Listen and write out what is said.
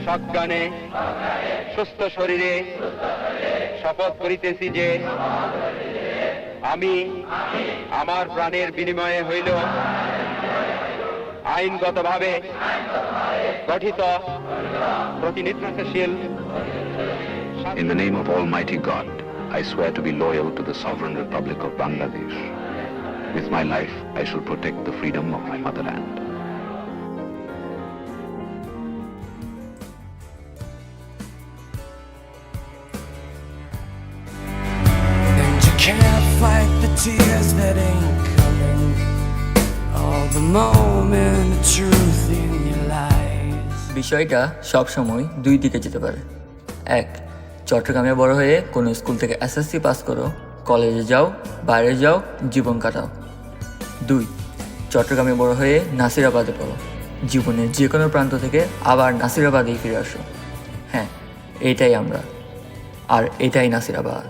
সজ্ঞানে সুস্থ শরীরে শপথ করিতেছি যে আমি আমার প্রাণের বিনিময়ে হইল আইনগতভাবে গঠিত প্রতিনিধিত্বশীল। In the name of Almighty God, I swear to be loyal to the Sovereign Republic of Bangladesh. With my life, I shall protect the freedom of my motherland. And you can't fight the tears that ain't coming, all the moment of truth in your lies. বিষয়টা সব সময় দুই দিকে যেতে পারে। এক, চট্টগ্রামে বড় হয়ে কোনো স্কুল থেকে এসএসসি পাস করো, কলেজে যাও, বাইরে যাও, জীবন কাটাও। দুই, চট্টগ্রামে বড় হয়ে নাসিরাবাদে পড়ো, জীবনের যে কোনো প্রান্ত থেকে আবার নাসিরাবাদেই ফিরে আসো। হ্যাঁ, এটাই আমরা, আর এটাই নাসিরাবাদ।